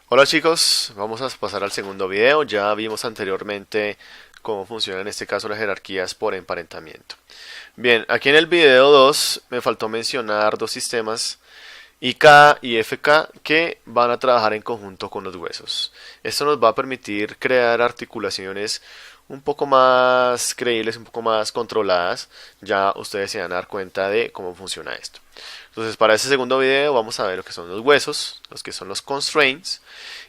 Hola chicos, vamos a pasar al segundo video. Ya vimos anteriormente cómo funcionan en este caso las jerarquías por emparentamiento. Bien, aquí en el video 2 me faltó mencionar dos sistemas IK y FK que van a trabajar en conjunto con los huesos. Esto nos va a permitir crear articulaciones un poco más creíbles, un poco más controladas. Ya ustedes se van a dar cuenta de cómo funciona esto. Entonces, para este segundo video vamos a ver lo que son los huesos, los que son los constraints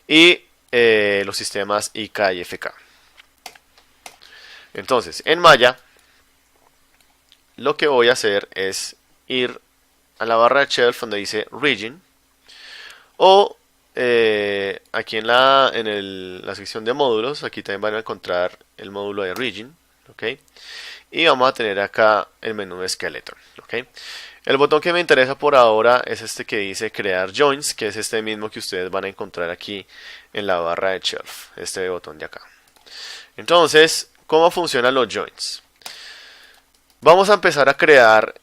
y los sistemas IK y FK. Entonces, en Maya, lo que voy a hacer es ir a la barra de shelf donde dice region o aquí en la sección de módulos, aquí también van a encontrar el módulo de region, ¿ok? Y vamos a tener acá el menú de skeleton, ¿ok? El botón que me interesa por ahora es este que dice crear joints, que es este mismo que ustedes van a encontrar aquí en la barra de shelf, este botón de acá. Entonces, ¿cómo funcionan los joints? Vamos a empezar a crear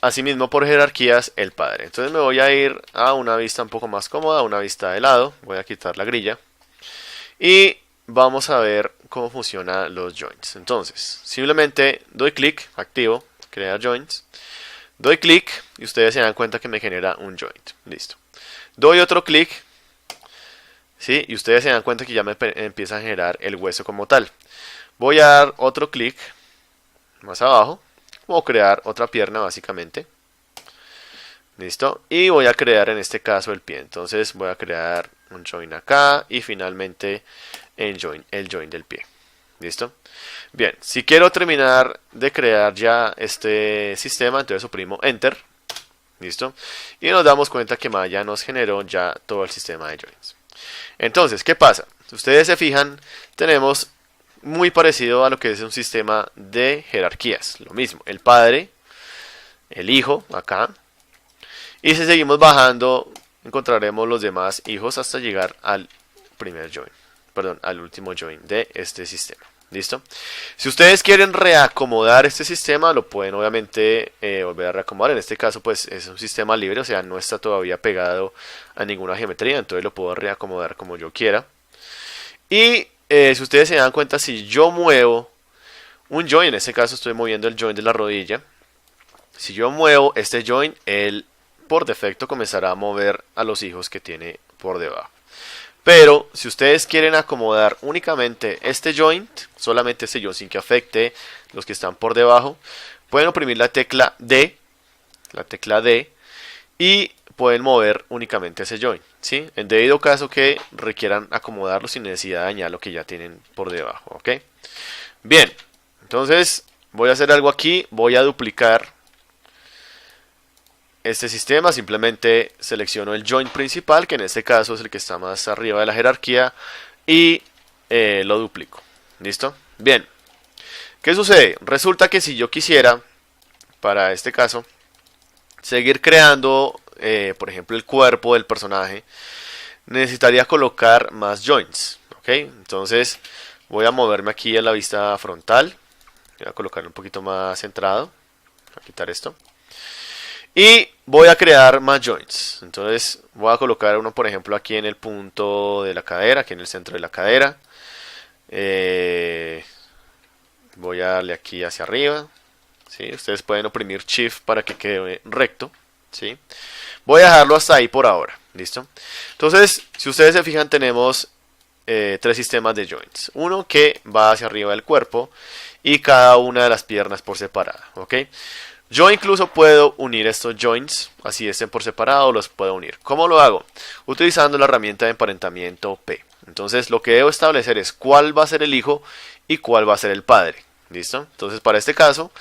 asimismo por jerarquías el padre. Entonces me voy a ir a una vista un poco más cómoda, una vista de lado. Voy a quitar la grilla. Y vamos a ver cómo funcionan los joints. Entonces, simplemente doy clic, activo, crear joints. Doy clic y ustedes se dan cuenta que me genera un joint. Listo. Doy otro clic. ¿Sí? Y ustedes se dan cuenta que ya me empieza a generar el hueso como tal. Voy a dar otro clic más abajo. Voy a crear otra pierna básicamente. Listo. Y voy a crear en este caso el pie. Entonces voy a crear un join acá y finalmente el join del pie. ¿Listo? Bien, si quiero terminar de crear ya este sistema, entonces oprimo Enter. ¿Listo? Y nos damos cuenta que Maya nos generó ya todo el sistema de joins. Entonces, ¿qué pasa? Si ustedes se fijan, tenemos muy parecido a lo que es un sistema de jerarquías. Lo mismo, el padre, el hijo, acá. Y si seguimos bajando, encontraremos los demás hijos hasta llegar al primer join. Perdón, al último join de este sistema. ¿Listo? Si ustedes quieren reacomodar este sistema, lo pueden obviamente volver a reacomodar. En este caso, pues es un sistema libre, o sea, no está todavía pegado a ninguna geometría, entonces lo puedo reacomodar como yo quiera. Y si ustedes se dan cuenta, si yo muevo un join, en este caso estoy moviendo el join de la rodilla, si yo muevo este join, él por defecto comenzará a mover a los hijos que tiene por debajo. Pero si ustedes quieren acomodar únicamente este joint, solamente este joint sin que afecte los que están por debajo, pueden oprimir la tecla D, y pueden mover únicamente ese joint, ¿sí? En debido caso que requieran acomodarlo sin necesidad de dañar lo que ya tienen por debajo, ¿ok? Bien, entonces voy a hacer algo aquí, voy a duplicar este sistema, simplemente selecciono el joint principal, que en este caso es el que está más arriba de la jerarquía, y lo duplico. ¿Listo? Bien. ¿Qué sucede? Resulta que si yo quisiera, para este caso, seguir creando, por ejemplo, el cuerpo del personaje, necesitaría colocar más joints. ¿Ok? Entonces voy a moverme aquí a la vista frontal. Voy a colocarlo un poquito más centrado. Voy a quitar esto. Y voy a crear más joints. Entonces voy a colocar uno, por ejemplo, aquí en el punto de la cadera, aquí en el centro de la cadera. Voy a darle aquí hacia arriba. ¿Sí? Ustedes pueden oprimir Shift para que quede recto. ¿Sí? Voy a dejarlo hasta ahí por ahora. ¿Listo? Entonces, si ustedes se fijan, tenemos tres sistemas de joints. Uno que va hacia arriba del cuerpo y cada una de las piernas por separado. ¿Ok? Yo incluso puedo unir estos joints, así estén por separado, los puedo unir. ¿Cómo lo hago? Utilizando la herramienta de emparentamiento P. Entonces lo que debo establecer es cuál va a ser el hijo y cuál va a ser el padre. ¿Listo? Entonces para este caso,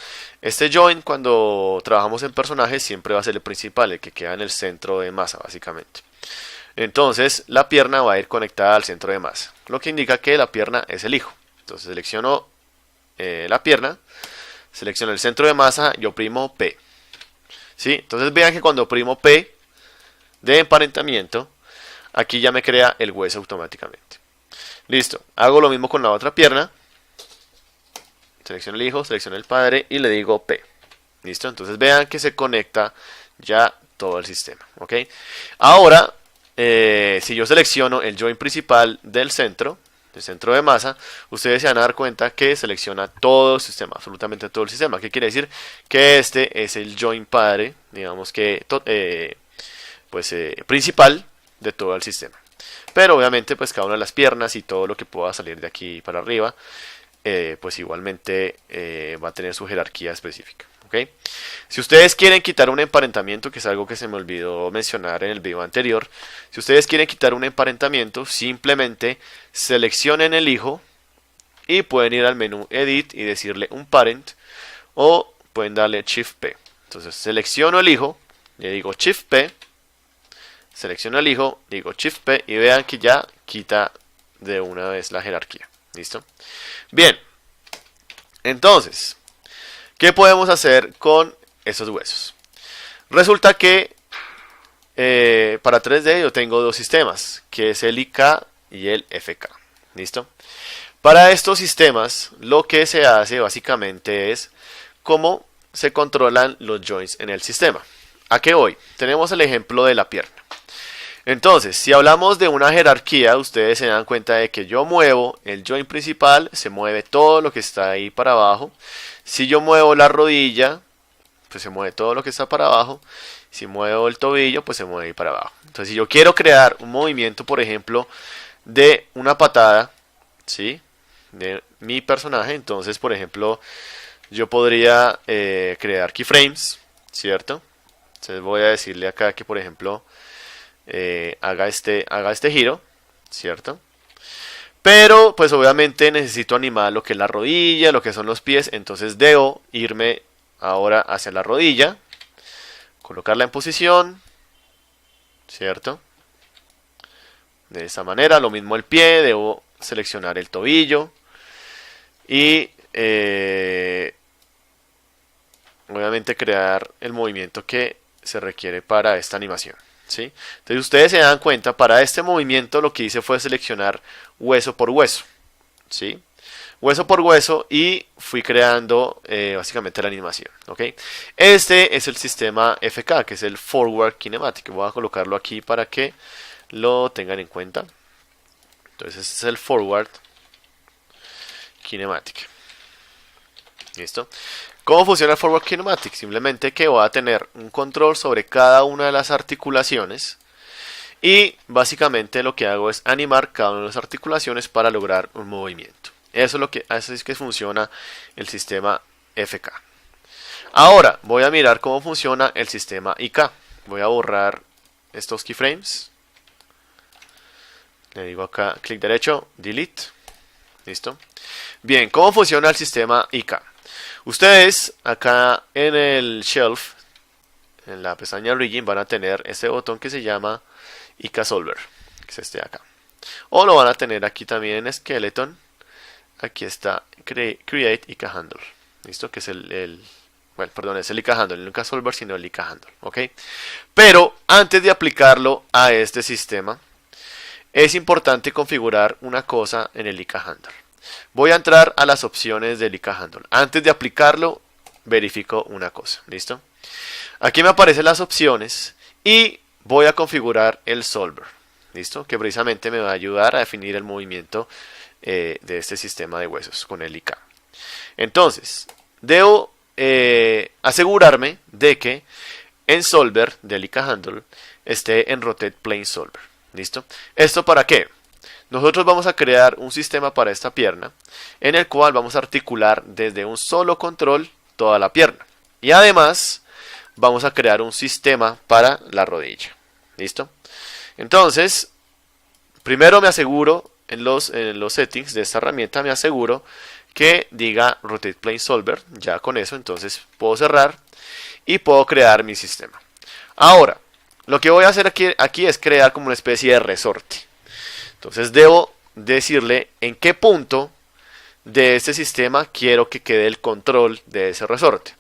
este joint cuando trabajamos en personajes siempre va a ser el principal, el que queda en el centro de masa básicamente. Entonces la pierna va a ir conectada al centro de masa, lo que indica que la pierna es el hijo. Entonces selecciono la pierna. Selecciono el centro de masa y oprimo P. ¿Sí? Entonces vean que cuando oprimo P de emparentamiento, aquí ya me crea el hueso automáticamente. Listo. Hago lo mismo con la otra pierna. Selecciono el hijo, selecciono el padre y le digo P. ¿Listo? Entonces vean que se conecta ya todo el sistema. ¿Ok? Ahora si yo selecciono el join principal del centro de masa, ustedes se van a dar cuenta que selecciona todo el sistema, absolutamente todo el sistema. ¿Qué quiere decir? Que este es el join padre, digamos que principal de todo el sistema. Pero obviamente pues cada una de las piernas y todo lo que pueda salir de aquí para arriba, pues igualmente va a tener su jerarquía específica. ¿Okay? Si ustedes quieren quitar un emparentamiento, que es algo que se me olvidó mencionar en el video anterior, si ustedes quieren quitar un emparentamiento, simplemente seleccionen el hijo y pueden ir al menú Edit y decirle un parent, o pueden darle Shift P. Entonces selecciono el hijo, le digo Shift P, selecciono el hijo, digo Shift P y vean que ya quita de una vez la jerarquía. ¿Listo? Bien, entonces, ¿qué podemos hacer con esos huesos? Resulta que para 3D yo tengo dos sistemas, que es el IK y el FK. ¿Listo? Para estos sistemas lo que se hace básicamente es cómo se controlan los joints en el sistema. ¿A qué voy? Tenemos el ejemplo de la pierna. Entonces, si hablamos de una jerarquía, ustedes se dan cuenta de que yo muevo el joint principal, se mueve todo lo que está ahí para abajo. Si yo muevo la rodilla, pues se mueve todo lo que está para abajo. Si muevo el tobillo, pues se mueve ahí para abajo. Entonces, si yo quiero crear un movimiento, por ejemplo, de una patada, ¿sí? De mi personaje, entonces, por ejemplo, yo podría crear keyframes, ¿cierto? Entonces voy a decirle acá que, por ejemplo, haga este giro, ¿cierto? Pero pues obviamente necesito animar lo que es la rodilla, lo que son los pies, entonces debo irme ahora hacia la rodilla, colocarla en posición, ¿cierto? De esa manera, lo mismo el pie, debo seleccionar el tobillo y obviamente crear el movimiento que se requiere para esta animación. ¿Sí? Entonces ustedes se dan cuenta, para este movimiento lo que hice fue seleccionar hueso por hueso, ¿sí? Hueso por hueso, y fui creando básicamente la animación. ¿Okay? Este es el sistema FK, que es el Forward Kinematic. Voy a colocarlo aquí para que lo tengan en cuenta. Entonces este es el Forward Kinematic. ¿Listo? ¿Cómo funciona el Forward Kinematic? Simplemente que voy a tener un control sobre cada una de las articulaciones y básicamente lo que hago es animar cada una de las articulaciones para lograr un movimiento. Así es que funciona el sistema FK. Ahora voy a mirar cómo funciona el sistema IK. Voy a borrar estos keyframes. Le digo acá clic derecho, delete. Listo. Bien, ¿cómo funciona el sistema IK? Ustedes acá en el shelf, en la pestaña Origin, van a tener este botón que se llama IK Solver, que es este de acá. O lo van a tener aquí también en Skeleton. Aquí está Create IK Handle. ¿Listo? Que es es el IK Handle, no IK Solver, sino el IK Handle. ¿Ok? Pero antes de aplicarlo a este sistema, es importante configurar una cosa en el IK Handle. Voy a entrar a las opciones del IK Handle. Antes de aplicarlo, verifico una cosa. ¿Listo? Aquí me aparecen las opciones y voy a configurar el Solver. ¿Listo? Que precisamente me va a ayudar a definir el movimiento de este sistema de huesos con el IK. Entonces, debo asegurarme de que en Solver del IK Handle esté en Rotate Plane Solver. ¿Listo? ¿Esto para qué? Nosotros vamos a crear un sistema para esta pierna en el cual vamos a articular desde un solo control toda la pierna. Y además vamos a crear un sistema para la rodilla. ¿Listo? Entonces, primero me aseguro en los settings de esta herramienta, me aseguro que diga Rotate Plane Solver. Ya con eso entonces puedo cerrar y puedo crear mi sistema. Ahora, lo que voy a hacer aquí es crear como una especie de resorte. Entonces debo decirle en qué punto de este sistema quiero que quede el control de ese resorte.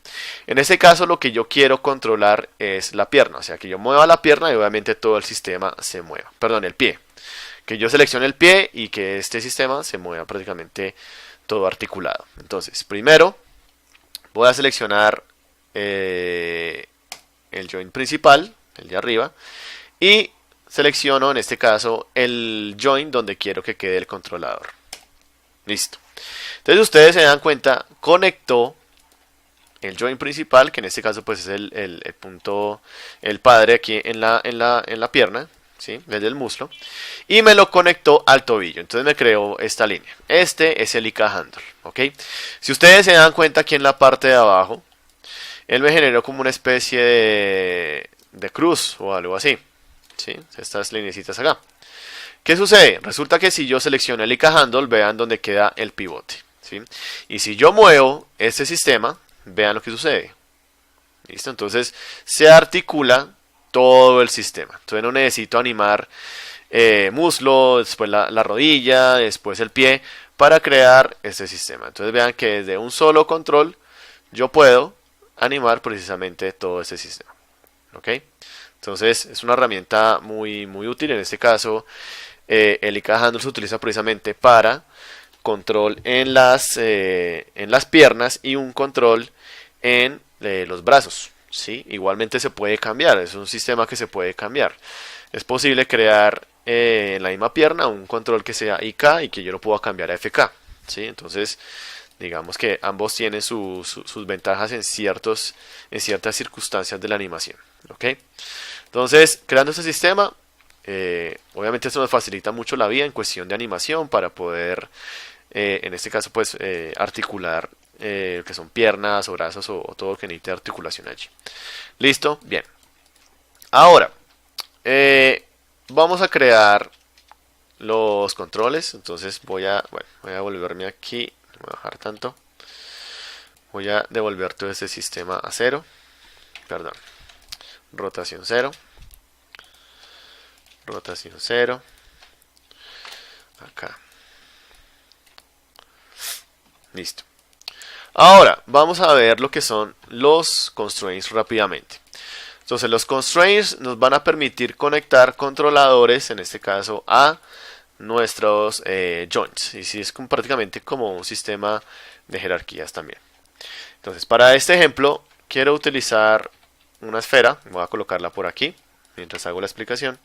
En este caso lo que yo quiero controlar es la pierna, o sea que yo mueva la pierna y obviamente todo el sistema se mueva, perdón, el pie. Que yo seleccione el pie y que este sistema se mueva prácticamente todo articulado. Entonces primero voy a seleccionar el joint principal, el de arriba, y selecciono en este caso el join donde quiero que quede el controlador. Listo. Entonces ustedes se dan cuenta, conectó el join principal, que en este caso pues es el punto, el padre aquí en la pierna, ¿sí? Desde el muslo, y me lo conectó al tobillo. Entonces me creó esta línea. Este es el ICA handle, ¿ok? Si ustedes se dan cuenta aquí en la parte de abajo, él me generó como una especie de cruz o algo así, ¿sí? Estas lineecitas acá. ¿Qué sucede? Resulta que si yo selecciono el ICA handle, vean dónde queda el pivote, ¿sí? Y si yo muevo este sistema, vean lo que sucede. ¿Listo? Entonces se articula todo el sistema. Entonces no necesito animar muslo, después la rodilla, después el pie para crear este sistema. Entonces vean que desde un solo control yo puedo animar precisamente todo este sistema. ¿Ok? Entonces es una herramienta muy útil. En este caso el ICA handle se utiliza precisamente para control en las piernas y un control en los brazos, ¿sí? Igualmente se puede cambiar, es un sistema que se puede cambiar. Es posible crear en la misma pierna un control que sea IK y que yo lo pueda cambiar a FK, ¿sí? Entonces digamos que ambos tienen sus ventajas en ciertas circunstancias de la animación, ¿ok? Entonces creando este sistema, obviamente esto nos facilita mucho la vida en cuestión de animación para poder en este caso pues articular que son piernas o brazos o todo lo que necesite articulación allí. Listo, bien. Ahora vamos a crear los controles. Entonces voy a volverme aquí, no voy a bajar tanto, voy a devolver todo este sistema a 0, perdón, rotación 0, rotación 0, acá. Listo. Ahora vamos a ver lo que son los constraints rápidamente. Entonces los constraints nos van a permitir conectar controladores, en este caso a nuestros joints. Y si es prácticamente como un sistema de jerarquías también. Entonces para este ejemplo quiero utilizar una esfera, voy a colocarla por aquí mientras hago la explicación,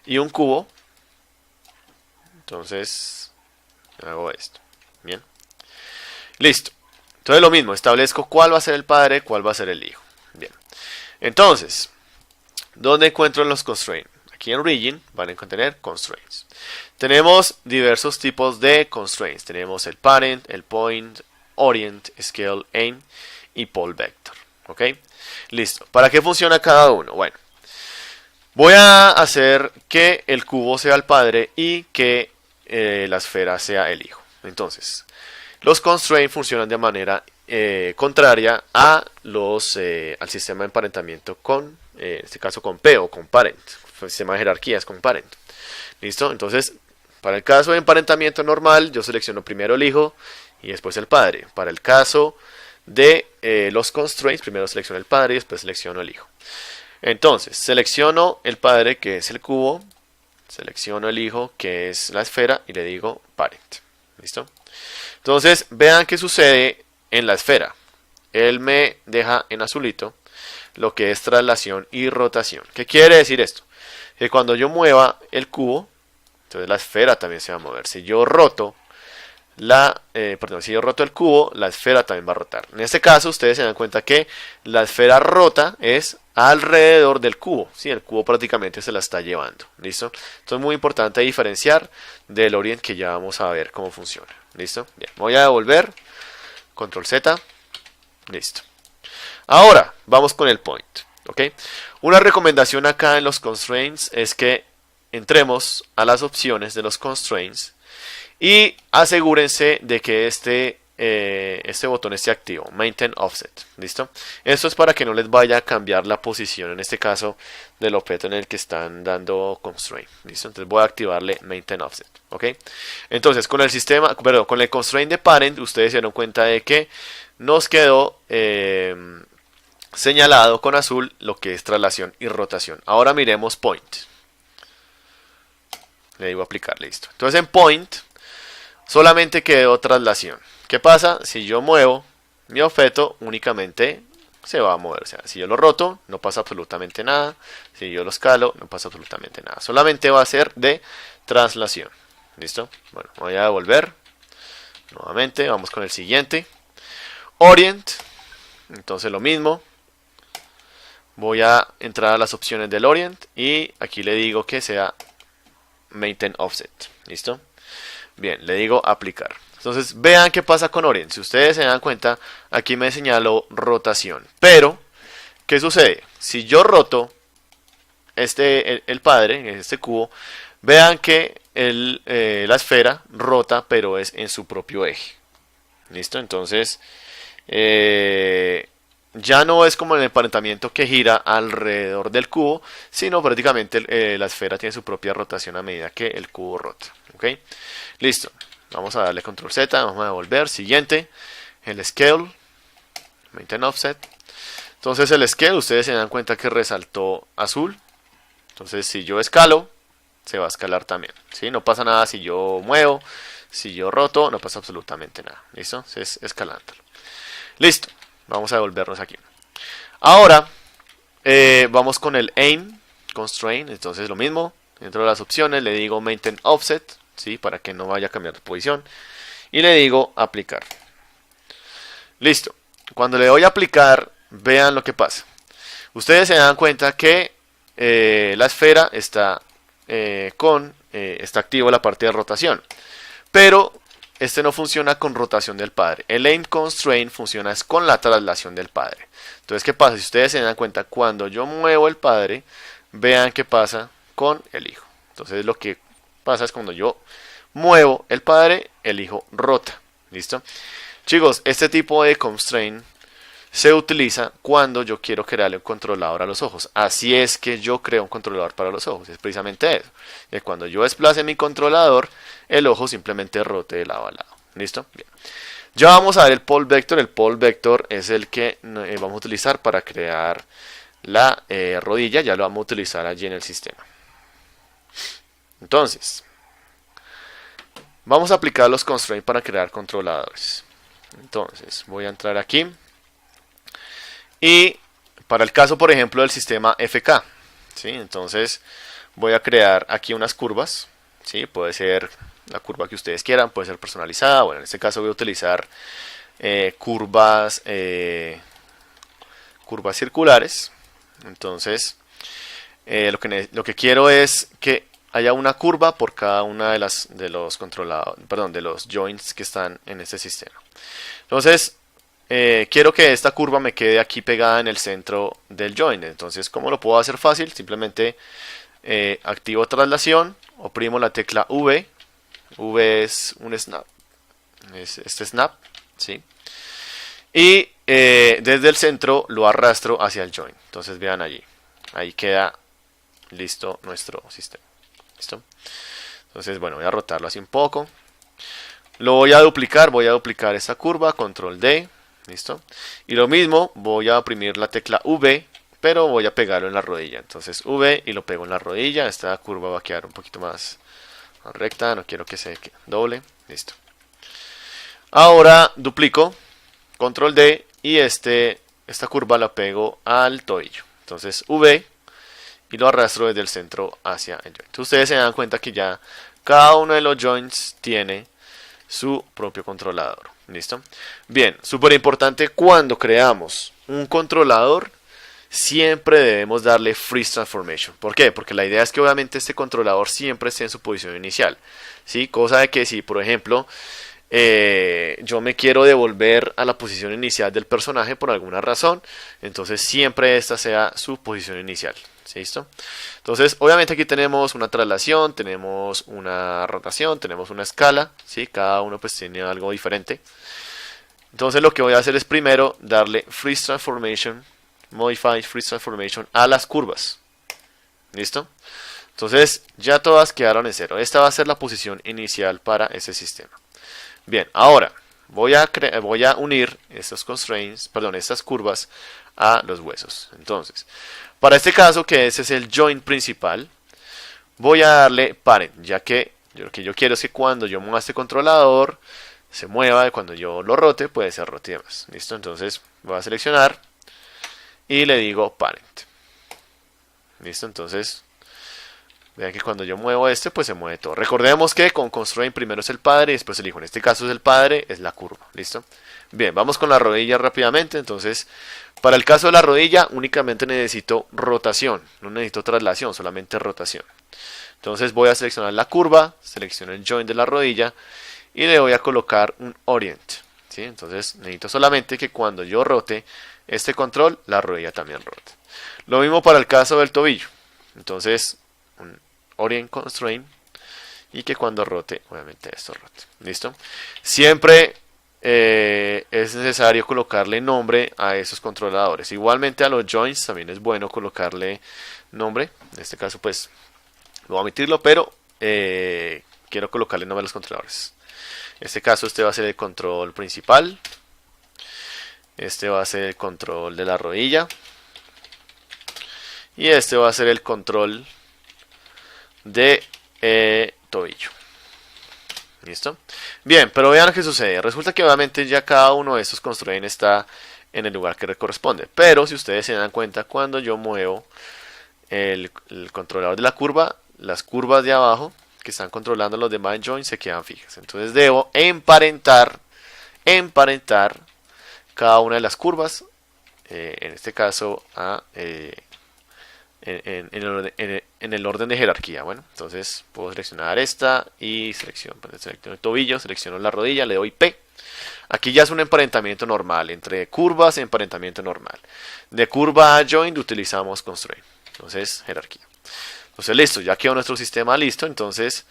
y un cubo. Entonces hago esto. Bien. Listo. Entonces lo mismo, establezco cuál va a ser el padre, cuál va a ser el hijo. Bien. Entonces, ¿dónde encuentro los constraints? Aquí en Origin van a contener constraints. Tenemos diversos tipos de constraints. Tenemos el parent, el point, orient, scale, aim y pole vector. ¿Ok? Listo. ¿Para qué funciona cada uno? Bueno, voy a hacer que el cubo sea el padre y que la esfera sea el hijo. Entonces, los constraints funcionan de manera contraria a al sistema de emparentamiento con, en este caso con P o con parent, el sistema de jerarquías con parent. ¿Listo? Entonces, para el caso de emparentamiento normal, yo selecciono primero el hijo y después el padre. Para el caso de los constraints, primero selecciono el padre y después selecciono el hijo. Entonces, selecciono el padre, que es el cubo, selecciono el hijo, que es la esfera, y le digo parent. ¿Listo? Entonces, vean qué sucede en la esfera. Él me deja en azulito lo que es traslación y rotación. ¿Qué quiere decir esto? Que cuando yo mueva el cubo, entonces la esfera también se va a mover. Si yo roto el cubo, la esfera también va a rotar. En este caso, ustedes se dan cuenta que la esfera rota es alrededor del cubo. ¿Sí? El cubo prácticamente se la está llevando. ¿Listo? Entonces es muy importante diferenciar del orient, que ya vamos a ver cómo funciona. ¿Listo? Bien, voy a devolver. Control Z. Listo. Ahora, vamos con el point. ¿Ok? Una recomendación acá en los constraints es que entremos a las opciones de los constraints y asegúrense de que este botón esté activo, Maintain Offset. ¿Listo? Esto es para que no les vaya a cambiar la posición, en este caso, del objeto en el que están dando constraint. ¿Listo? Entonces voy a activarle Maintain Offset. ¿Ok? Entonces con el constraint de parent, ustedes se dieron cuenta de que nos quedó señalado con azul lo que es traslación y rotación. Ahora miremos point. Le digo aplicar, listo. Entonces en point solamente quedó traslación. ¿Qué pasa si yo muevo mi objeto únicamente se va a mover. O sea, si yo lo roto, no pasa absolutamente nada. Si yo lo escalo, no pasa absolutamente nada. Solamente va a ser de traslación. ¿Listo? Bueno, voy a devolver. Nuevamente, vamos con el siguiente. Orient. Entonces lo mismo. Voy a entrar a las opciones del Orient y aquí le digo que sea Maintain Offset. ¿Listo? Bien, le digo aplicar. Entonces vean qué pasa con Orient. Si ustedes se dan cuenta, aquí me señaló rotación. Pero, ¿qué sucede? Si yo roto el padre, este cubo, vean que la esfera rota, pero es en su propio eje. ¿Listo? Entonces, ya no es como en el emparentamiento que gira alrededor del cubo, sino prácticamente la esfera tiene su propia rotación a medida que el cubo rota. ¿Ok? Listo. Vamos a darle control Z, vamos a devolver. Siguiente, el scale, maintain offset. Entonces el scale, ustedes se dan cuenta que resaltó azul. Entonces si yo escalo, se va a escalar también. ¿Sí? No pasa nada si yo muevo, si yo roto, no pasa absolutamente nada. ¿Listo? Es escalándolo. Listo. Vamos a devolvernos aquí. Ahora, vamos con el aim constraint. Entonces lo mismo, dentro de las opciones le digo maintain offset, ¿sí? Para que no vaya a cambiar de posición. Y le digo aplicar. Listo. Cuando le doy a aplicar, vean lo que pasa. Ustedes se dan cuenta que la esfera está está activo la parte de rotación. Pero este no funciona con rotación del padre. El aim constraint funciona es con la traslación del padre. Entonces, ¿qué pasa? Si ustedes se dan cuenta, cuando yo muevo el padre, vean qué pasa con el hijo. Entonces, lo que pasa es cuando yo muevo el padre, el hijo rota. ¿Listo? Chicos, este tipo de constraint se utiliza cuando yo quiero crearle un controlador a los ojos. Así es que yo creo un controlador para los ojos. Es precisamente eso. Y cuando yo desplace mi controlador, el ojo simplemente rote de lado a lado. ¿Listo? Bien. Ya vamos a ver el pole vector. El pole vector es el que vamos a utilizar para crear la rodilla. Ya lo vamos a utilizar allí en el sistema. Entonces, vamos a aplicar los constraints para crear controladores. Entonces, voy a entrar aquí. Y para el caso, por ejemplo, del sistema FK, ¿sí? Entonces voy a crear aquí unas curvas, ¿sí? Puede ser la curva que ustedes quieran, puede ser personalizada. Bueno, en este caso voy a utilizar curvas circulares. Entonces lo que quiero es que haya una curva por cada una de los controlados, perdón, de los joints que están en este sistema. Entonces quiero que esta curva me quede aquí pegada en el centro del joint. Entonces, ¿cómo lo puedo hacer fácil? Simplemente activo traslación, oprimo la tecla V. V es un snap, es este snap, ¿sí? Y desde el centro lo arrastro hacia el joint. Entonces vean allí, ahí queda listo nuestro sistema. ¿Listo? Entonces, bueno, voy a rotarlo así un poco. Lo voy a duplicar esta curva, control D. ¿Listo? Y lo mismo, voy a oprimir la tecla V, pero voy a pegarlo en la rodilla. Entonces V y lo pego en la rodilla. Esta curva va a quedar un poquito más recta, no quiero que se doble. Listo. Ahora duplico, control D, y esta curva la pego al tobillo. Entonces V y lo arrastro desde el centro hacia el joint. Ustedes se dan cuenta que ya cada uno de los joints tiene su propio controlador. ¿Listo? Bien, súper importante, cuando creamos un controlador siempre debemos darle freeze transformation. ¿Por qué? Porque la idea es que obviamente este controlador siempre esté en su posición inicial, ¿sí? Cosa de que si, por ejemplo, yo me quiero devolver a la posición inicial del personaje por alguna razón, entonces siempre esta sea su posición inicial. ¿Listo? Entonces, obviamente aquí tenemos una traslación, tenemos una rotación, tenemos una escala, ¿sí? Cada uno pues tiene algo diferente. Entonces lo que voy a hacer es primero darle freeze transformation, modify freeze transformation a las curvas. ¿Listo? Entonces ya todas quedaron en cero. Esta va a ser la posición inicial para ese sistema. Bien, ahora voy a unir estos constraints, perdón, estas curvas a los huesos. Entonces, para este caso, que ese es el joint principal, voy a darle parent, ya que lo que yo quiero es que cuando yo mueva este controlador se mueva, y cuando yo lo rote, puede ser rote y demás. ¿Listo? Entonces voy a seleccionar y le digo parent. Listo, entonces vean que cuando yo muevo este, pues se mueve todo. Recordemos que con constraint primero es el padre y después el hijo. En este caso es el padre, es la curva. ¿Listo? Bien, vamos con la rodilla rápidamente. Entonces, para el caso de la rodilla, únicamente necesito rotación. No necesito traslación, solamente rotación. Entonces voy a seleccionar la curva, selecciono el join de la rodilla y le voy a colocar un orient. ¿Sí? Entonces necesito solamente que cuando yo rote este control, la rodilla también rote. Lo mismo para el caso del tobillo. Entonces, un orient constraint y que cuando rote, obviamente esto rote. ¿Listo? Siempre es necesario colocarle nombre a esos controladores. Igualmente a los joints también es bueno colocarle nombre. En este caso, pues, voy a omitirlo, pero quiero colocarle nombre a los controladores. En este caso, este va a ser el control principal. Este va a ser el control de la rodilla. Y este va a ser el control de tobillo. ¿Listo? Bien, pero vean lo que sucede. Resulta que obviamente ya cada uno de estos constraints está en el lugar que le corresponde. Pero si ustedes se dan cuenta, cuando yo muevo el controlador de la curva, las curvas de abajo que están controlando los demás joints se quedan fijas. Entonces debo emparentar cada una de las curvas. En este caso en el orden de jerarquía. Bueno, entonces puedo seleccionar esta y selecciono el tobillo, selecciono la rodilla, le doy P. Aquí ya es un emparentamiento normal, entre curvas, emparentamiento normal. De curva a joint utilizamos constraint, entonces jerarquía. Entonces listo, ya quedó nuestro sistema listo, entonces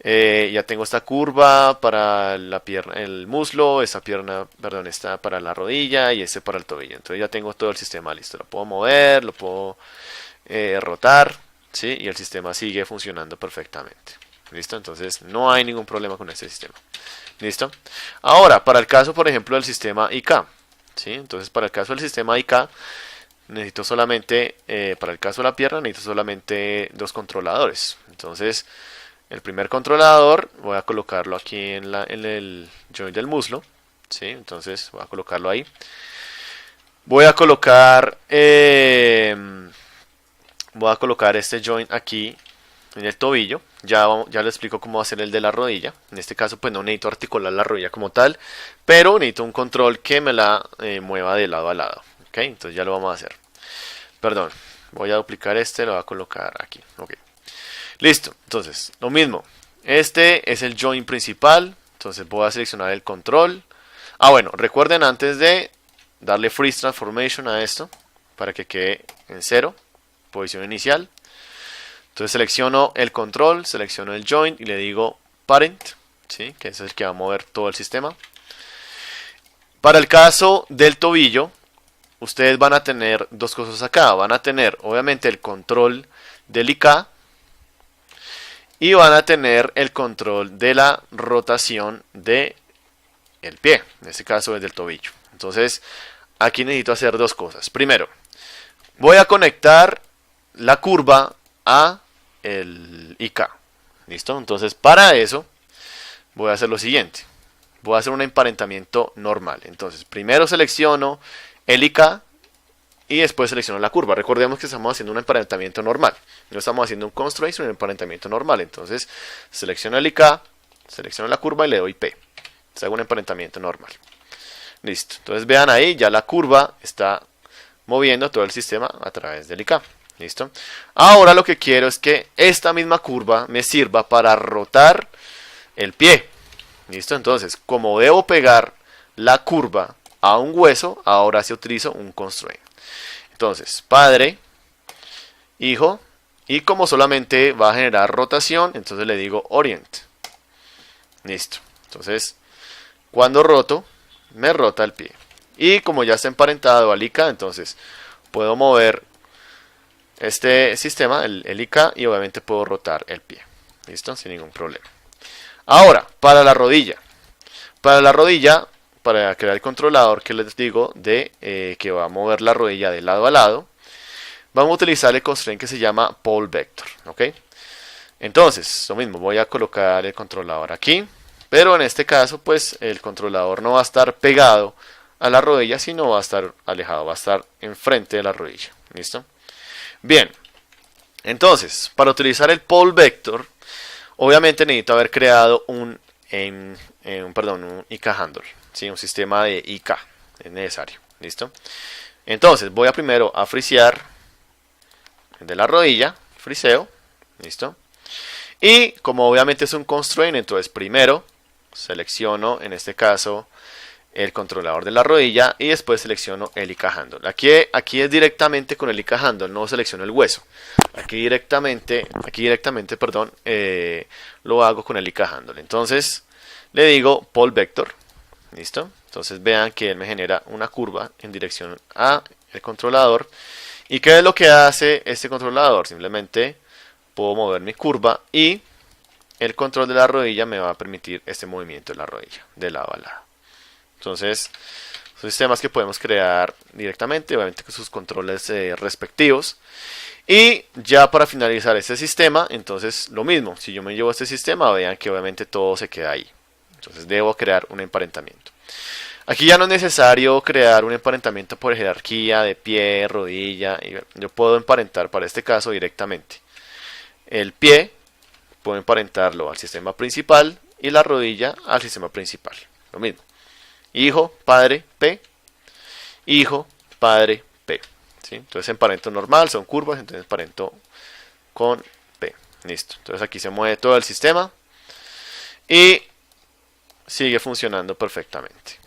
ya tengo esta curva para la pierna, el muslo, esta pierna, perdón, esta para la rodilla y este para el tobillo. Entonces ya tengo todo el sistema listo, lo puedo mover, lo puedo rotar, ¿sí? Y el sistema sigue funcionando perfectamente. ¿Listo? Entonces no hay ningún problema con este sistema. ¿Listo? Ahora, para el caso, por ejemplo, del sistema IK, ¿sí? Entonces, para el caso del sistema IK, necesito solamente, para el caso de la pierna, necesito solamente dos controladores. Entonces, el primer controlador voy a colocarlo aquí en el joint del muslo, ¿sí? Entonces, voy a colocarlo ahí. Voy a colocar este joint aquí en el tobillo. Ya le explico cómo hacer el de la rodilla. En este caso pues no necesito articular la rodilla como tal, pero necesito un control que me la mueva de lado a lado. ¿Ok? Entonces ya lo vamos a hacer. Perdón, voy a duplicar lo voy a colocar aquí. Ok. Listo, entonces lo mismo. Este es el joint principal. Entonces voy a seleccionar el control. Bueno, recuerden antes de darle freeze transformation a esto para que quede en 0, posición inicial. Entonces selecciono el control, selecciono el joint y le digo parent, ¿sí? Que es el que va a mover todo el sistema. Para el caso del tobillo, ustedes van a tener dos cosas acá. Van a tener obviamente el control del IK y van a tener el control de la rotación del pie. En este caso es del tobillo. Entonces aquí necesito hacer dos cosas. Primero, voy a conectar la curva a el IK. ¿Listo? Entonces para eso voy a hacer lo siguiente. Voy a hacer un emparentamiento normal. Entonces primero selecciono el IK y después selecciono la curva. Recordemos que estamos haciendo un emparentamiento normal. No estamos haciendo un constraint, sino un emparentamiento normal. Entonces selecciono el IK, selecciono la curva y le doy P. Entonces hago un emparentamiento normal. Listo. Entonces vean ahí, ya la curva está moviendo todo el sistema a través del IK. ¿Listo? Ahora lo que quiero es que esta misma curva me sirva para rotar el pie. ¿Listo? Entonces, como debo pegar la curva a un hueso, ahora sí utilizo un constraint. Entonces, padre, hijo, y como solamente va a generar rotación, entonces le digo orient. Listo. Entonces, cuando roto, me rota el pie. Y como ya está emparentado al IK, entonces puedo mover este sistema, el IK, y obviamente puedo rotar el pie. ¿Listo? Sin ningún problema. Ahora, para la rodilla. Para crear el controlador que les digo de que va a mover la rodilla de lado a lado, vamos a utilizar el constraint que se llama pole vector. ¿Ok? Entonces, lo mismo, voy a colocar el controlador aquí. Pero en este caso, pues, el controlador no va a estar pegado a la rodilla, sino va a estar alejado, va a estar enfrente de la rodilla. ¿Listo? Bien, entonces, para utilizar el pole vector, obviamente necesito haber creado un IK handle, ¿sí? Un sistema de IK, es necesario. ¿Listo? Entonces, voy a primero a frisear de la rodilla, friseo, ¿listo? Y como obviamente es un constraint, entonces primero selecciono, en este caso, el controlador de la rodilla y después selecciono el IK handle. Aquí es directamente con el IK handle, no selecciono el hueso. Aquí directamente, lo hago con el IK handle. Entonces le digo pole vector, ¿listo? Entonces vean que él me genera una curva en dirección a el controlador. ¿Y qué es lo que hace este controlador? Simplemente puedo mover mi curva y el control de la rodilla me va a permitir este movimiento de la rodilla, de lado a lado. Entonces, son sistemas que podemos crear directamente, obviamente con sus controles respectivos. Y ya para finalizar este sistema, entonces lo mismo, si yo me llevo este sistema, vean que obviamente todo se queda ahí. Entonces debo crear un emparentamiento. Aquí ya no es necesario crear un emparentamiento por jerarquía de pie, rodilla. Yo puedo emparentar para este caso directamente. El pie puedo emparentarlo al sistema principal y la rodilla al sistema principal. Lo mismo. Hijo, padre, P. Hijo, padre, P. ¿Sí? Entonces emparento normal, son curvas, entonces emparento con P. Listo. Entonces aquí se mueve todo el sistema y sigue funcionando perfectamente.